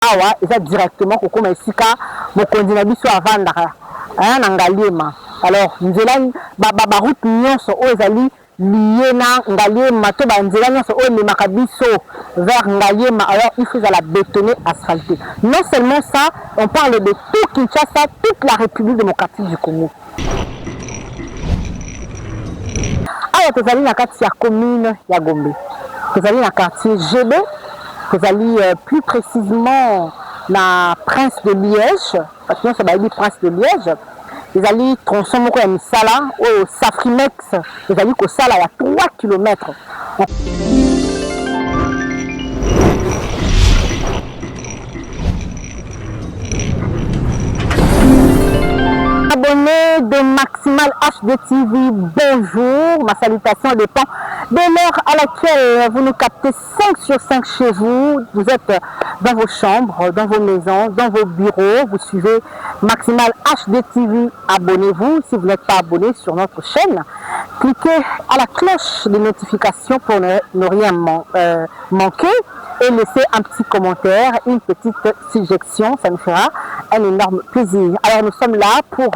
awa eza directement kokoma esika mokonzi na biso avandaka na Ngaliema. Alors nzela ba route nyonso oyo ezali lié na Ngaliema to ba nzela nyonso oyo memaka biso vers Ngaliema, alors il faut la bétonner, asphalter. Non seulement ça, on parle de tout Kinshasa, toute la République démocratique du Congo. Alors vous allez dans la quartier commune ya Gombe, vous allez dans le quartier GB, vous allez plus précisément na Prince de Liège, parce que ça va être Prince de Liège. Vous allez tronçon moko ya misala au Safrimex, vous allez ko sala ya 3 km. Abonnés de Maximal HD TV, bonjour, ma salutation dépend de l'heure à laquelle vous nous captez 5 sur 5 chez vous. Vous êtes dans vos chambres, dans vos maisons, dans vos bureaux, vous suivez Maximal HD TV, abonnez-vous si vous n'êtes pas abonné sur notre chaîne. Cliquez à la cloche de notification pour ne rien manquer et laissez un petit commentaire, une petite suggestion, ça nous fera un énorme plaisir. Alors nous sommes là pour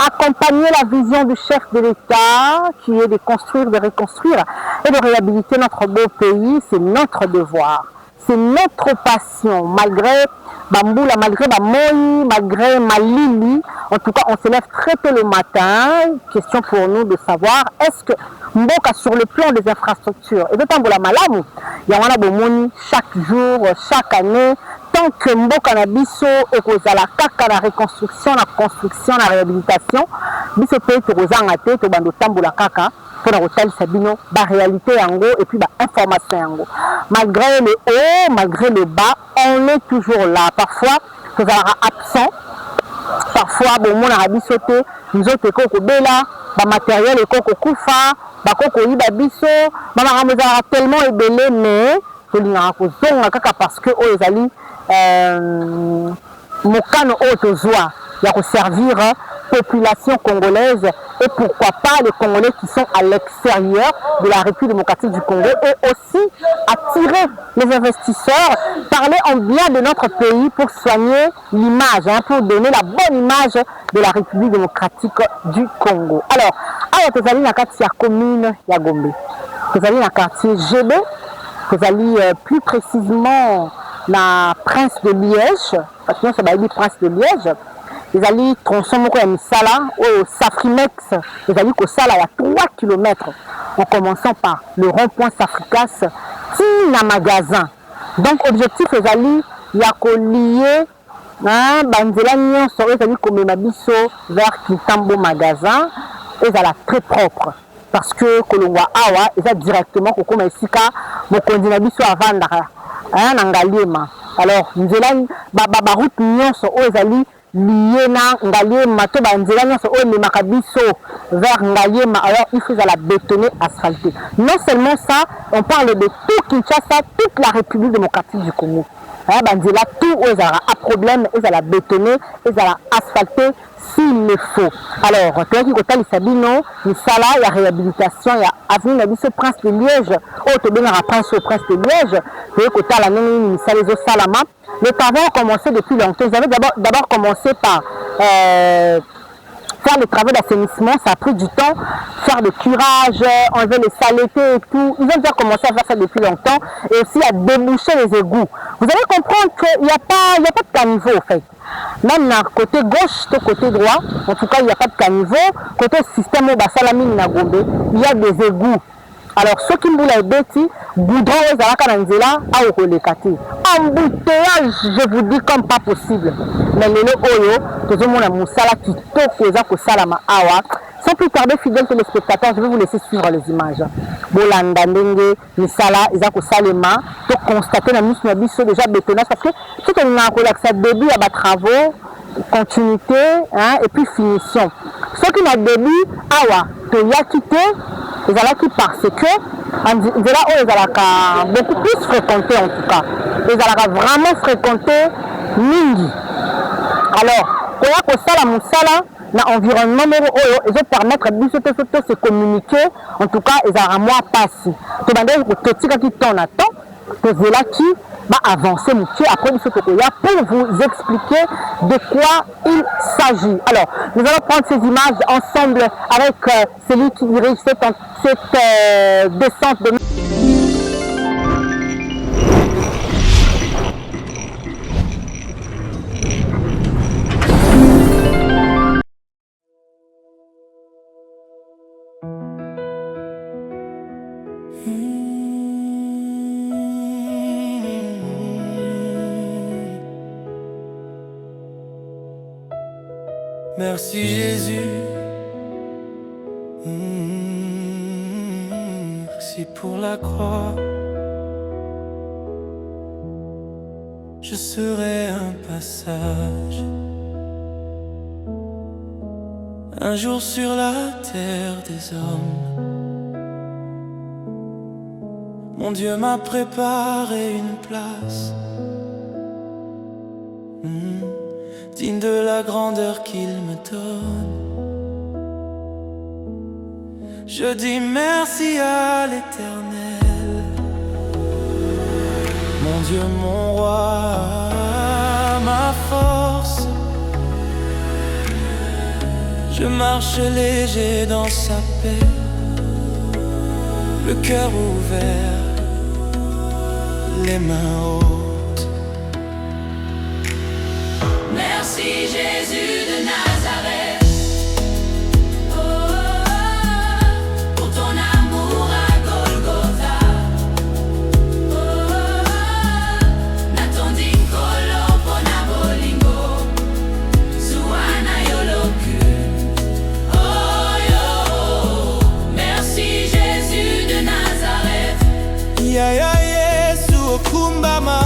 accompagner la vision du chef de l'État qui est de construire, de reconstruire et de réhabiliter notre beau pays. C'est notre devoir, c'est notre passion, malgré Bamboula, malgré Bamoyi, malgré Malili. En tout cas, on se lève très tôt le matin. Question pour nous de savoir, est-ce que Mboka sur le plan des infrastructures, et d'autant pour la Malamu, il y a un bomoni chaque jour, chaque année, tant que Mboka na biso et que la kaka la reconstruction, la construction, la réhabilitation, biso peut être aux angatés, to bando tamboula kaka, pour la hôtel Sabino, la réalité yango et puis la information yango. Malgré le haut, malgré le bas, on est toujours là. Parfois, vous êtes absent. Parfois, bon, mon arabi sauté, nous autres koko bela, ba matériel et koko kufa, ba koko yiba biso, ba maramozara tellement ébélé, mais je l'ai rencontré parce que oh ezali mokano autozoa, il y a servir population congolaise et pourquoi pas les Congolais qui sont à l'extérieur de la République démocratique du Congo et aussi attirer les investisseurs, parler en bien de notre pays pour soigner l'image, pour donner la bonne image de la République démocratique du Congo. Alors, vous allez dans la quartier commune ya Gombe, vous allez dans le quartier GB, vous allez plus précisément na Prince de Liège, parce que ça va être Prince de Liège. Vous allez tronçon moko ya misala au Safrimex, vous allez ko sala ya 3 km en commençant par le rond-point Safricas na magasin. Donc objectif vous allez ya ko lier banzela nyonso vous allez komema biso vers Kitambo magasin et ça la très propre parce que kolongwa awa eza directement kokoma esika mokonzi na biso avandaka na Ngaliema. Alors nzela ba route nyonso oyo ezali lié na Ngaliema to ba nzela nyonso oyo memaka biso vers Ngaliema, alors il faut la bétonner, asphalter. Non seulement ça, on parle de tout Kinshasa, toute la République démocratique du Congo. Banzela tout oyo ezala à problème, ezala bétonner, ezala asphalter s'il le faut. Alors, tu as dit que tu as dit non, misala, il y a réhabilitation, il y a avenue na biso Prince de Liège, oh tu bien Prince de Liège, tu as dit que tu as la même misala les salama. Les travaux ont commencé depuis longtemps. Ils avaient d'abord commencé par faire les travaux d'assainissement, ça a pris du temps, faire le curage, enlever les saletés et tout. Ils ont déjà commencé à faire ça depuis longtemps et aussi à déboucher les égouts. Vous allez comprendre qu'il n'y a pas de caniveau en fait. Même dans côté gauche, côté droit, en tout cas il n'y a pas de caniveau. Côté système au Bassalamine na Gombe, il y a des égouts. Alors ceux qui m'ont dit, goudron et zalaka nanzela a okolekati. Embouteillage, je vous dis comme pas possible. Mais le oyo, tout le monde a moussala qui toko eza ko salama awa. Sans plus tarder, fidèles téléspectateurs, je vais vous laisser suivre les images. Bolanda ndenge misala eza ko salema, to constater na misu na biso déjà bétonnage parce que tout on a relaxé début à travaux, continuité et puis finition. Ceux qui n'ont début awa, to ya quitté ezalaki parce que nzela oyo ezalaka beaucoup plus fréquenté en tout cas ezalaka vraiment fréquenté mingi. Alors koya kosala mosala na environnement moko oyo ezopermettre biso te se communiquer en tout cas ezalaka mwa pasi tobandeki totikaki temps na temps tozelaki avancer après du Sotokoya pour vous expliquer de quoi il s'agit. Alors, nous allons prendre ces images ensemble avec celui qui dirige cette descente de... Merci Jésus, merci pour la croix. Je serai un passage, un jour sur la terre des hommes. Mon Dieu m'a préparé une place, digne de la grandeur qu'il me donne. Je dis merci à l'Éternel, mon Dieu, mon roi, ma force. Je marche léger dans sa paix, le cœur ouvert, les mains hautes. Merci Jésus de Nazareth, pour ton amour à Golgotha. Natondi kolo pona bolingo, Suana yoloku. Oh yo, merci Jésus de Nazareth. Ya ya Yesu okumbama.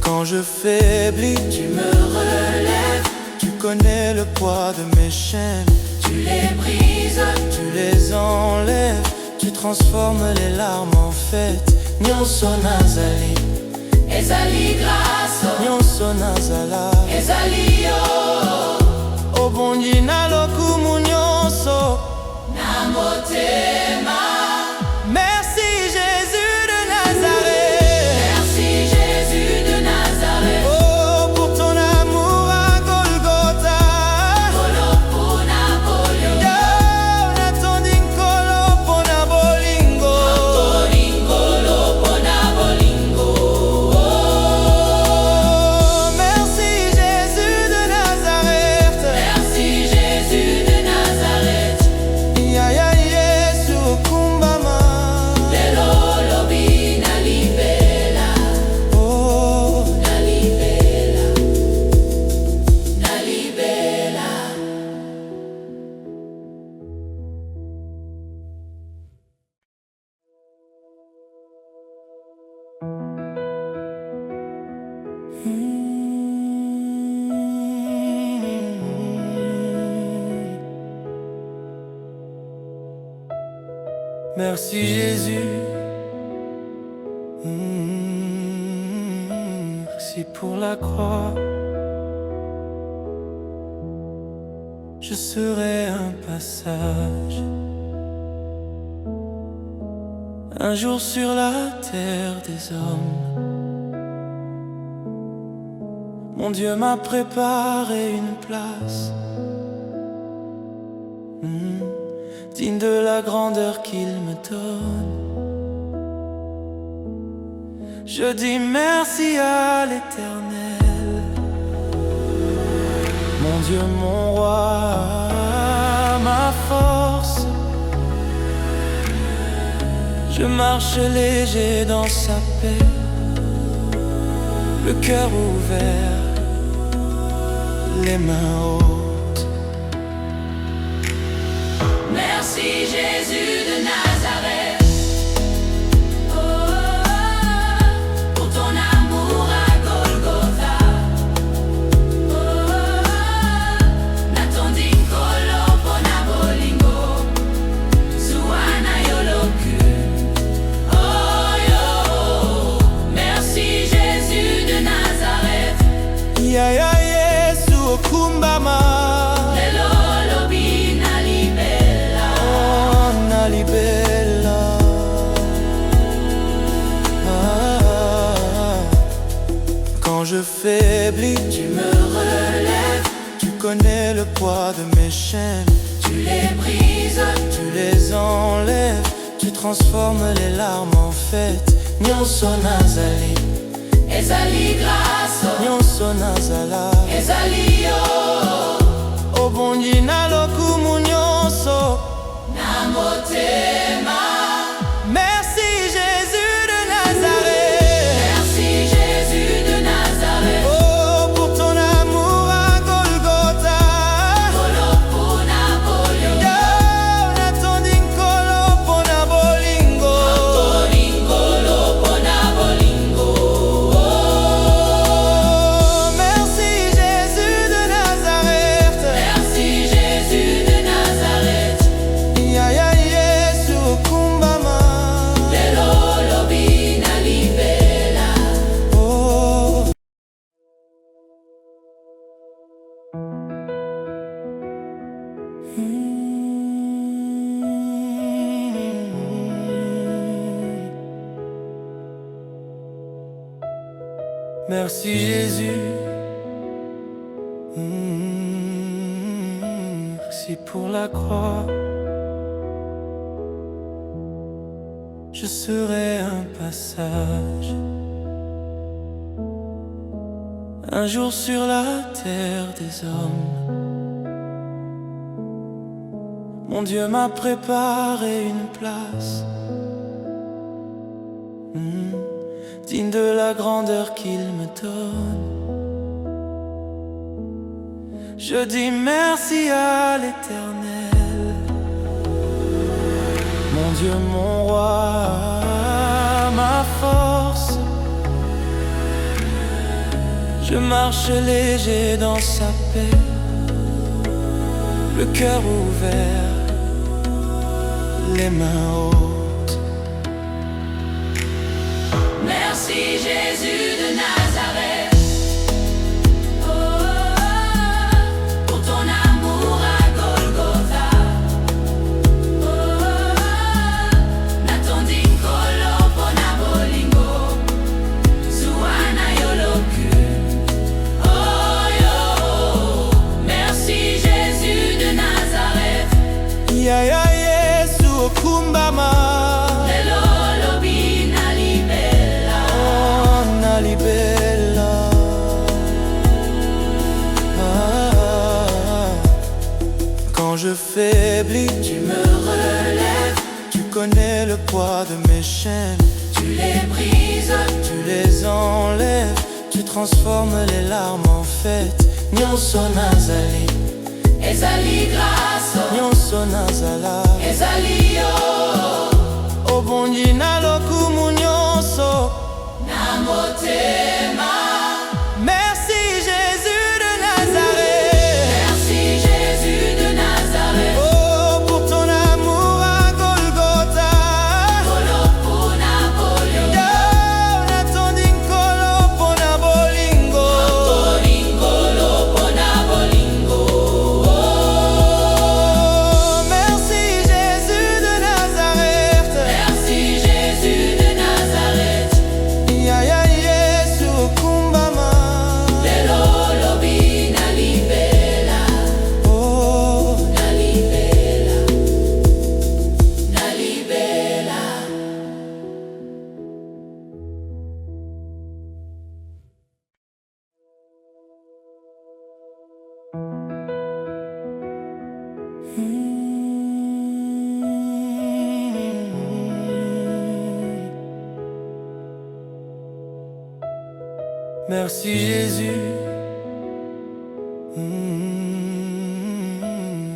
Quand je faiblis, tu me relèves. Tu connais le poids de mes chaînes. Tu les brises, tu les enlèves. Tu transformes les larmes en fête. Nyonso nazali, ezali grâce. Nyonso nazala, ezali yo. Obongi na lokumu nyonso na motema. Merci Jésus de Nazareth. Merci Jésus de Nazareth. Oh, pour ton amour à Golgotha. Kolo pona bolingo. Yo, natondi kolo pona bolingo. Kolo pona bolingo. Oh, merci Jésus de Nazareth. Merci Jésus de Nazareth. Ya ya Yesu okumbama. Lelo lobi na libela. Oh, Na libela. Na libela. Merci Jésus, merci pour la croix. Je serai un passage, un jour sur la terre des hommes. Mon Dieu m'a préparé une place, digne de la grandeur qu'il me donne. Je dis merci à l'Éternel, mon Dieu, mon roi, ma force. Je marche léger dans sa paix, le cœur ouvert, les mains hautes. Merci Jésus de Nazareth. Pour ton amour à Golgotha. Natondi kolo pona bolingo, Suana yoloku. Oh yo, merci Jésus de Nazareth. Ya ya Yesu okumbama. de mes chaînes. Tu les brises, Tu les enlèves, tu transformes les larmes en fête. Nyonso nazali, ezali grâce, nyonso nazala. ezali yo, Obongi na lokumu nyonso. na motema. Merci Jésus de Nazareth. Merci Jésus de Nazareth. Oh, pour ton amour à Golgotha. Kolo pona bolingo, Yo, natondi nkolo pona bolingo. bolingo lo pona bolingo. Oh, merci Jésus de Nazareth. Merci Jésus de Nazareth. Ya ya Yesu kumbama. Lelo lobi na libela. Oh. Merci Jésus. Merci pour la croix. Je serai un passage, un jour sur la terre des hommes. Mon Dieu m'a préparé une place, digne de la grandeur qu'il me donne. Je dis merci à l'Éternel, mon Dieu, mon roi, ma force. Je marche léger dans sa paix, le cœur ouvert, les mains hautes. Merci Jésus de Nazareth. Oh, pour ton amour à Golgotha. Oh, natondi nkolo pona bolingo. Zuana yoloku. Oh yo, merci Jésus de Nazareth. Ya ya Yesu okumbama. Lelo lobi na libela. Oh, nalibela. Quand je faiblis, Tu me relèves, tu connais le poids de mes chaînes. tu les brises. Tu les enlèves, tu transformes les larmes en fête. Nyonso nazali, Ezali grâce, nyonso nazala. ezali yo, Obongi na lokumu nyonso. na motema. Merci Jésus de Nazareth. Merci Jésus de Nazareth. Oh, pour ton amour à Golgotha. Kolo pona bolingo, Yo, natondi nkolo pona bolingo. bolingo lo pona bolingo. Oh, merci Jésus de Nazareth. Merci Jésus de Nazareth. Ya ya Yesu okumbama. Lelo lobi na libela, Oh, na libela, na libela. merci Jésus.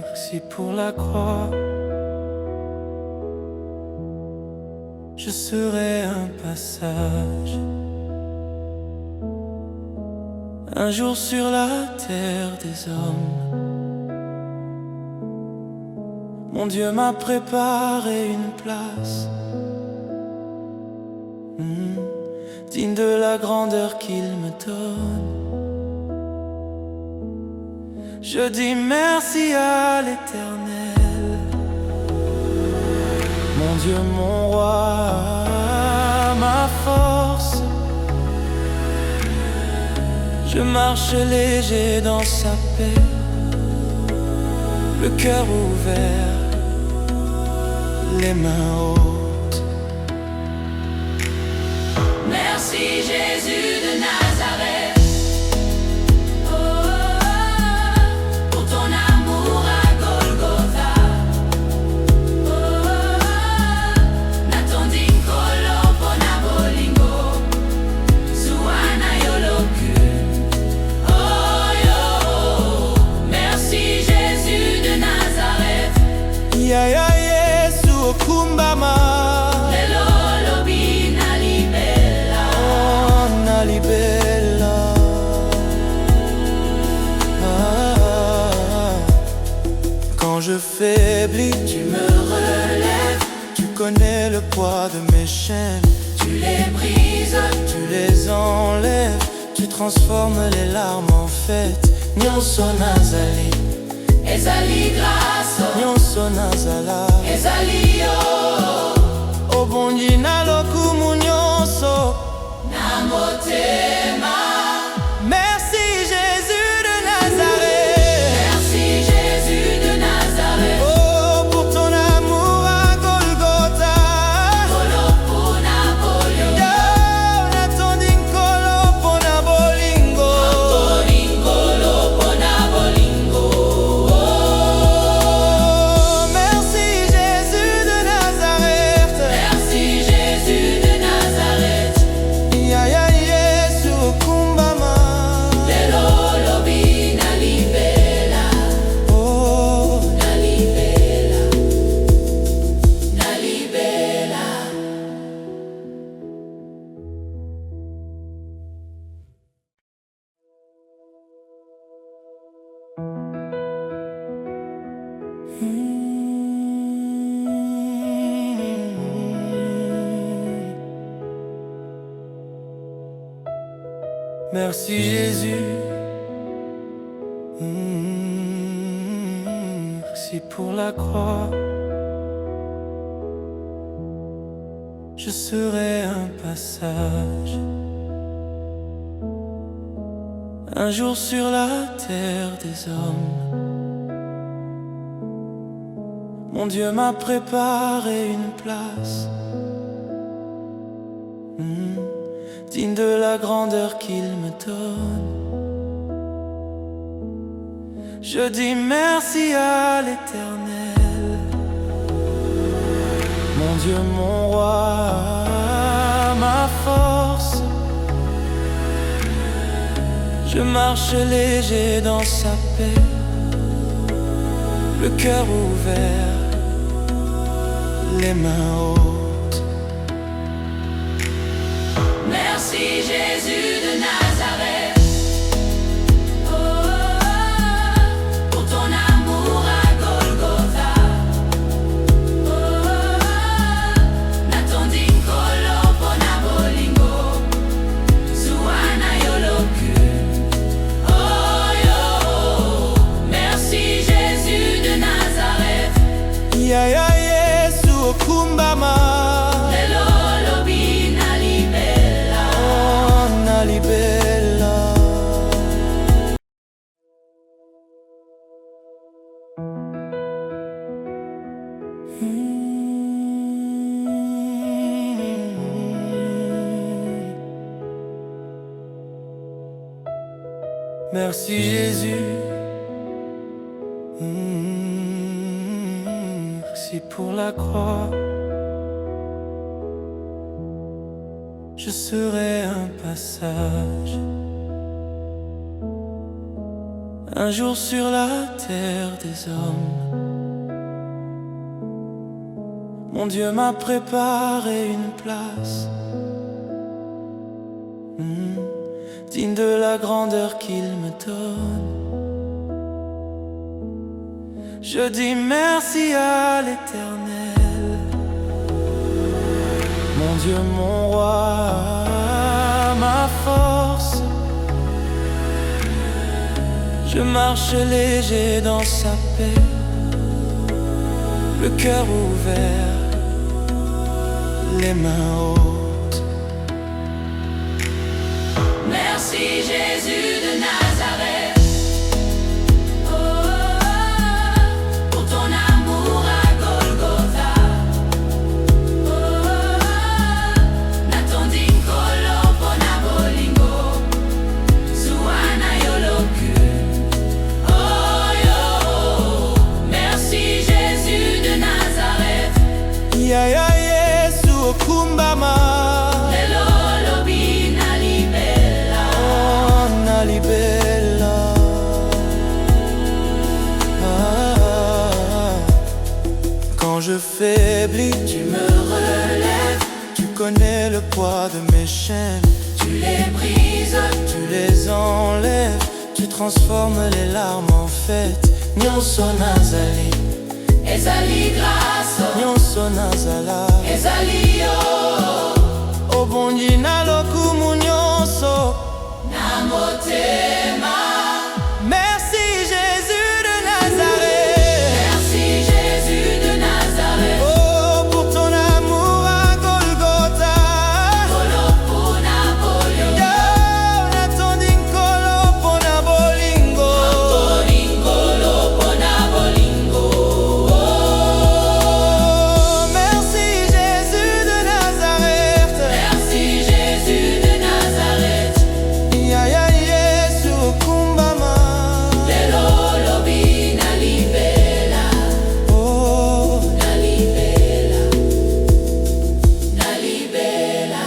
Merci pour la croix. Je serai un passage, un jour sur la terre des hommes. Mon Dieu m'a préparé une place, digne de la grandeur qu'il me donne. Je dis merci à l'Éternel, mon Dieu, mon roi, ma force. Je marche léger dans sa paix, le cœur ouvert, les mains hautes. Merci Jésus de Nazareth. Pour ton amour à Golgotha. Natondi nkolo pona bolingo. Zuana yoloku. Oh yo. Merci Jésus de Nazareth. Ya ya Yesu okumbama. Lelo lobi nalibela. Oh nalibela. Quand je faiblis, Tu me relèves, tu connais le poids de mes chaînes. tu les brises. Tu les enlèves, tu transformes les larmes en fête. Nyonso nazali, Ezali grâce, nyonso nazala. ezali yo. Obongi na lokumu nyonso. Na motema. Merci Jésus de Nazareth. Merci Jésus de Nazareth. Oh pour ton amour à Golgotha. Kolo pona bolingo. Yo natondi nkolo pona bolingo. Bolingolo pona bolingo. Oh merci Jésus de Nazareth. Merci Jésus de Nazareth. Ya ya Yesu okumbama. Lelo lobi nalibela. Oh Nalibela. Nalibela. Merci Jésus. Merci pour la croix. Je serai un passage. Un jour sur la terre des hommes. Mon Dieu m'a préparé une place. Digne de la grandeur qu'il me donne. Je dis merci à l'Éternel, mon Dieu, mon roi, ma force. Je marche léger dans sa paix, le cœur ouvert, les mains hautes. Merci Jésus de Nazareth. Pour ton amour à Golgotha. Natondi nkolo pona bolingo. Zuana yoloku. Oh yo. Merci Jésus de Nazareth. Ya ya Yesu okumbama. Lelo lobi nalibela. Oh nalibela. Merci Jésus. Merci pour la croix. Je serai un passage. Un jour sur la terre des hommes. Mon Dieu m'a préparé une place. Digne de la grandeur qu'il me donne. Je dis merci à l'Éternel, mon Dieu, mon roi, ma force. Je marche léger dans sa paix, le cœur ouvert, les mains hautes. Merci Jésus de Nazareth. Quand je faiblis, tu me relèves. Tu connais le poids de mes chaînes. Tu les brises, Tu les enlèves. Tu transformes les larmes en fête. Nyonso nazali, ezali grâce, nyonso nazala. ezali yo, Obongi na lokumu nyonso. na motema. Merci Jésus de Nazareth. Merci Jésus de Nazareth. Oh, pour ton amour à Golgotha. Kolo pona bolingo, Yo, natondi nkolo pona bolingo. bolingolo pona bolingo. Oh, merci Jésus de Nazareth. Merci Jésus de Nazareth. Ya ya Yesu kumbama. Lelo lobi na libela, Oh, na libela, na libela.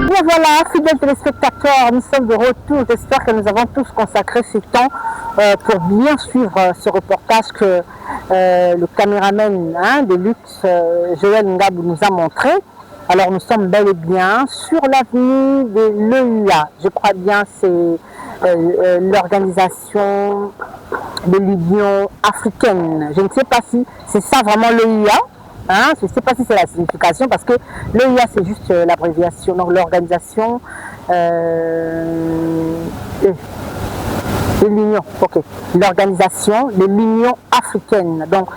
Bien voilà, fidèles téléspectateurs, nous sommes de retour. J'espère que nous avons tous consacré ce temps pour bien suivre ce reportage que le caméraman de luxe Joël Ngabou nous a montré. Alors nous sommes bel et bien sur l'avenue de l'EUA. Je crois bien c'est l'organisation de l'Union africaine. Je ne sais pas si c'est ça vraiment l'EUA. Hein, je ne sais pas si c'est la signification parce que l'EUA c'est juste l'abréviation, donc l'organisation de l'Union, ok, l'organisation de l'Union africaine. Donc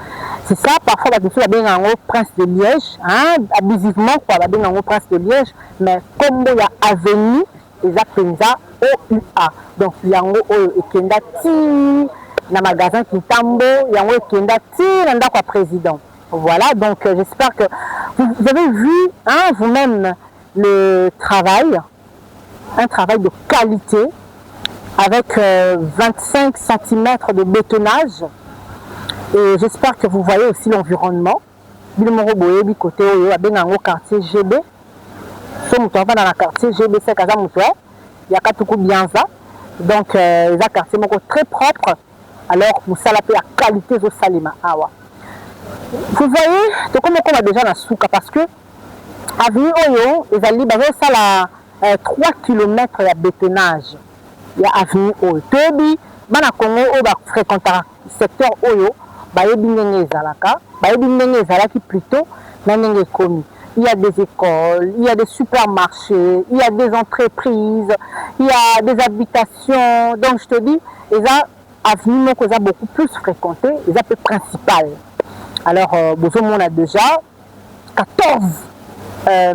c'est ça, parfois la question est un prince de Liège, hein, abusivement quoi, un prince de Liège, mais comme il y a avenue, les Penza OUA. Donc il y a un Ekenda Ti, dans magasin Kintambo, il y a un Ekenda Ti, dans le président. Voilà, donc j'espère que vous avez vu hein, vous-même le travail, un travail de qualité avec 25 cm de bétonnage et j'espère que vous voyez aussi l'environnement. Bilmoroboye, côté Oyo, au quartier GB. Ce mouton dans le quartier GB, c'est Kaza Mouton, il y a Katoukou Bianza, donc c'est un quartier très propre. Alors, vous savez la qualité de Salima. Awa. Vous voyez, c'est comme on a déjà dans Souka parce que avenue Oyo, ils allaient baser ça là 3 km de bétonnage. Il y a avenue Oyo. Tobi, bana Congo o ba fréquenter secteur Oyo, ba yebi ndenge ezalaka, ba yebi ndenge ezalaki plutôt na ndenge komi. Il y a des écoles, il y a des supermarchés, il y a des entreprises, il y a des habitations. Donc je te dis, les avenues moko za beaucoup plus fréquentées, les peu principales. Alors, on a déjà 14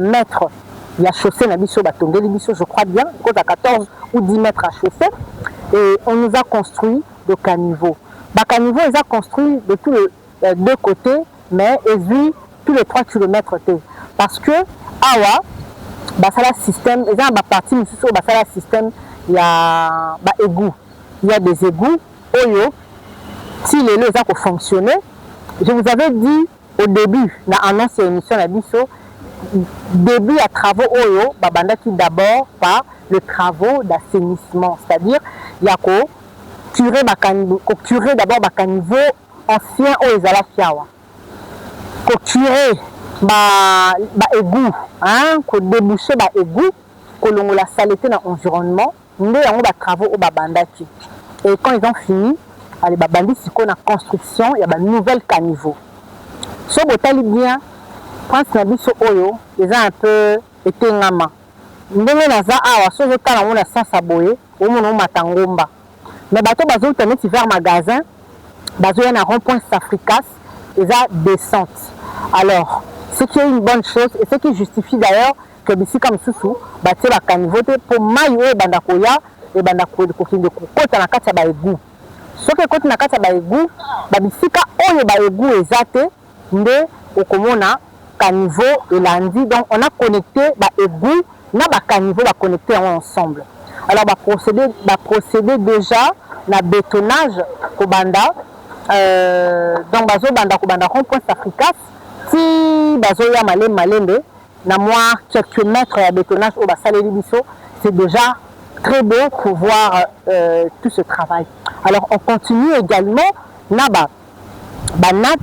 mètres. Il y a chaussée, je crois bien, à 14 ou 10 mètres à chaussée. Et on nous a construit de caniveaux. Le caniveau, ils ont construit de tous les deux côtés, mais ils ont tous les 3 km. Parce que, awa, ça a un système, ils ont une partie, mais ça a un système, il y a égouts. Il y a des égouts, oyo, si les lots ont fonctionné. Je vous avais dit au début, dans l'annonce de l'émission, début à travaux Oyo, qui d'abord par les travaux d'assainissement. C'est-à-dire, il y a curer d'abord le niveau ancien au Ezalafiawa. Curer l'égout, déboucher l'égout, la saleté dans l'environnement, nous avons des travaux au Babandaki. Et quand ils ont fini, les babandis, si on a construction, il y a une nouvelle caniveau. Si vous avez bien, France Nabiso Oyo, ils ont un peu été ngama. Nous avons un sens aboye, au moment où matangomba. Mais bateau bazo tenait vers magasin, bazo y a un rond-point Safricas, ils ont descente. Alors, ce qui est une bonne chose et ce qui justifie d'ailleurs que ici comme sous, bâtir la caniveau pour mailler bandakoya et bandakoya de coquine de côte à la carte à égout. Ce que quand on a kata ba égou, ba bisika oyo ba égou ezate nde okomona caniveau elandi donc on a connecté ba égou na caniveau va connecter ensemble. Alors procéder déjà na bétonnage au banda donc bazo banda rond-point Africas si bazo ya malembe na moi quelques mètres à bétonnage au basaleli biso, c'est déjà très beau pour voir tout ce travail. Alors on continue également na banat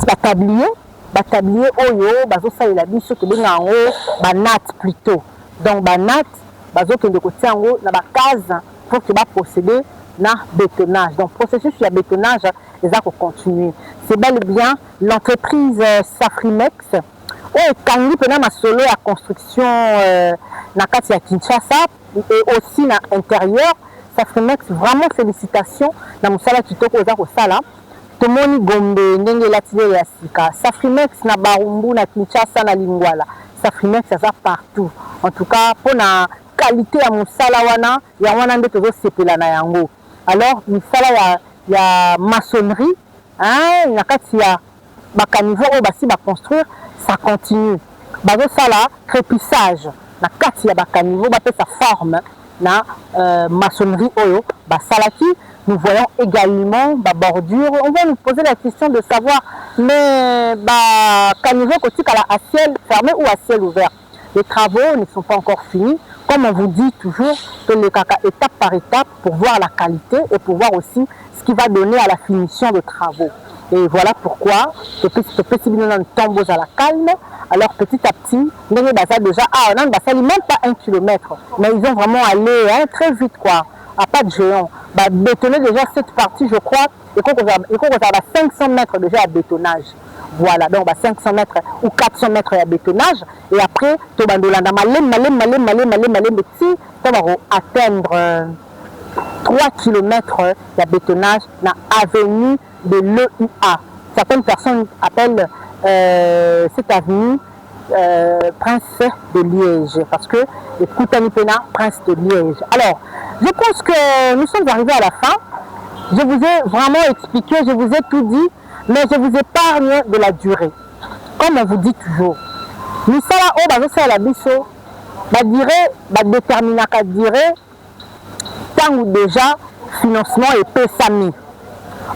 tablier oyo bazo salela biso to benga ngo banat plutôt. Donc banat bazo kende ko tiango na ba case pour que ba procéder na bétonnage. Donc processus sur bétonnage les a continuer. C'est bel et bien l'entreprise Safrimex et kangi pena ma solo à construction na kati ya Kinshasa et aussi na intérieur. Safrimex vraiment félicitations na musala kitoko za ko sala. Tomoni Gombe ndenge latine ya sika. Safrimex na Barumbu na Kinshasa na Lingwala. Safrimex ça partout. En tout cas pour la qualité ya musala wana nde tozo sepela na yango. Alors musala ya maçonnerie hein na kati ya bakaniveau oyo basi ba construire ça continue. Bazo sala crépissage na kati ya bakaniveau ba pe sa forme na maçonnerie oyo basalaki. Nous voyons également la bordure. On va nous poser la question de savoir, mais caniveau côté à ciel fermé ou à ciel ouvert. Les travaux ne sont pas encore finis. Comme on vous dit toujours, les caca étape par étape pour voir la qualité et pour voir aussi ce qui va donner à la finition des travaux. Et voilà pourquoi ce petit tombeau à la calme. Alors petit à petit, on a déjà, on n'a même pas 1 kilomètre, mais ils ont vraiment allé très vite quoi. À pas de géant. Bétonner déjà cette partie, je crois, il faut qu'on a 500 mètres déjà à bétonnage. Voilà, donc 500 mètres ou 400 mètres à bétonnage. Et après, tu vas atteindre 3 km de bétonnage dans l'avenue de l'EUA. Certaines personnes appellent cette avenue Prince de Liège, parce que Koutanipena, Prince de Liège. Alors, je pense que nous sommes arrivés à la fin. Je vous ai vraiment expliqué, je vous ai tout dit, mais je vous épargne de la durée. Comme on vous dit toujours, nous sommes à la biso, déterminer la durée, tant ou déjà financement et PSAMI.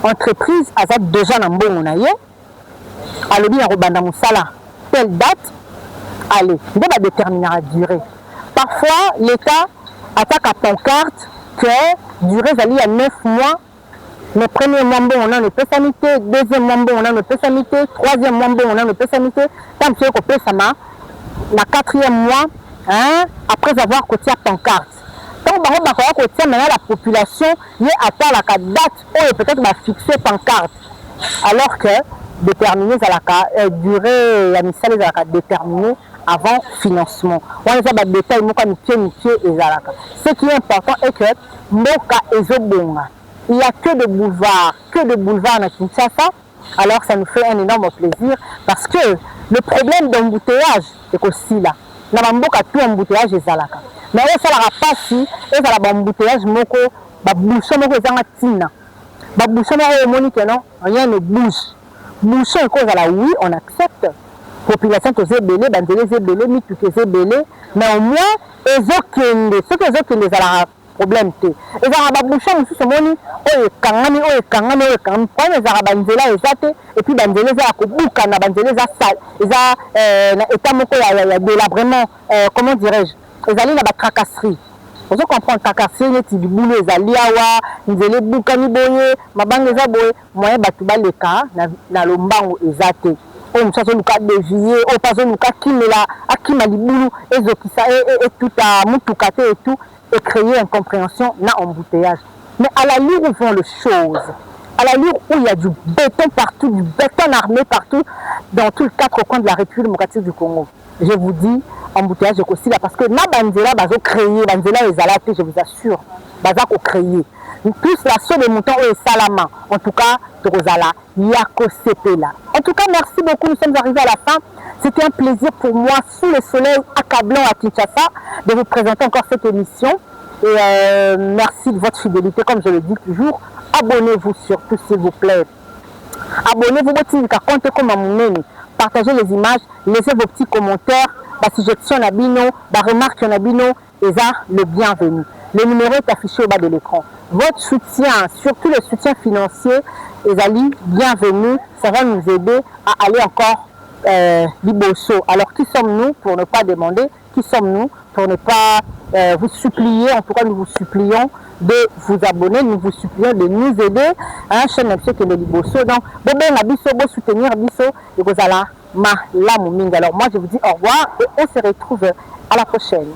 Entreprise a déjà un bon monaye, à l'objet à Robanda Moussala, telle date, allez, on va déterminer la durée. Parfois, l'État attaque à pancarte que durée il y a 9 mois. Le premier mois bon on a une pessamité, deuxième mois bon on a une pessamité, troisième mois bon on a une pessamité, tant que c'est pesama, la quatrième mois, hein, après avoir côté à pancarte. Donc maintenant la population y attend la date ou peut-être va fixer pancarte. Alors que déterminer la durée la mission la déterminer avant financement. On a des détails ce qui est important est que Moka Ezobonga. Il n'y a que de boulevards à Kinshasa. Alors ça nous fait un énorme plaisir parce que le problème d'embouteillage est aussi là. Nous avons tout embouteillage et zalaka. Mais ça ne va pas si et ça va embouteillage moko bouchon moko ezanga tina. Bouchon moko monique non, rien ne bouge. Bouchon cause à la oui, on accepte. Population tosé belé, bandélé belé, mitu tosé belé, mais au moins ezokende, ce que ezokende za la problème té. Ezara ba bouchon musu somoni oyo kangami kwa ezara banzela ezate et puis banzela za ko buka na banzela za sale. Eza na état moko ya de la vraiment comment dirais-je? Ezali na ba tracasserie. Vous comprenez tracasserie neti boulot ezali awa, nzele buka ni boye, mabanga za boye, moyen batu baleka na lombango ezate. On ça nous cas dévier on pas nous cas kimela akima libulu ezokisa et tout à mutukate et tout et créer incompréhension na embouteillage. Mais à la l'allure où vont les choses, à la l'allure où il y a du béton partout, du béton armé partout dans tous les 4 coins de la République démocratique du Congo, je vous dis embouteillage aussi là parce que na banzela bazo créer banzela ezalate, je vous assure bazako créer plus la seule des moutons et salama. En tout cas, Torozala, Yako Sepela. En tout cas, merci beaucoup. Nous sommes arrivés à la fin. C'était un plaisir pour moi, sous le soleil accablant à Kinshasa, de vous présenter encore cette émission. Et merci de votre fidélité, comme je le dis toujours. Abonnez-vous surtout, s'il vous plaît. Abonnez-vous, comptez comme un partagez les images, laissez vos petits commentaires, suggestions nabino, remarques nabino, et ça, le bienvenu. Le numéro est affiché au bas de l'écran. Votre soutien, surtout le soutien financier, Ezali, bienvenue, ça va nous aider à aller encore liboso. Alors qui sommes-nous pour ne pas demander? Qui sommes-nous pour ne pas vous supplier? En tout cas, nous vous supplions de vous abonner, nous vous supplions de nous aider à un chaîne qui est de liboso. Donc, vous soutenir biso et vous allez ma la. Alors moi, je vous dis au revoir et on se retrouve à la prochaine.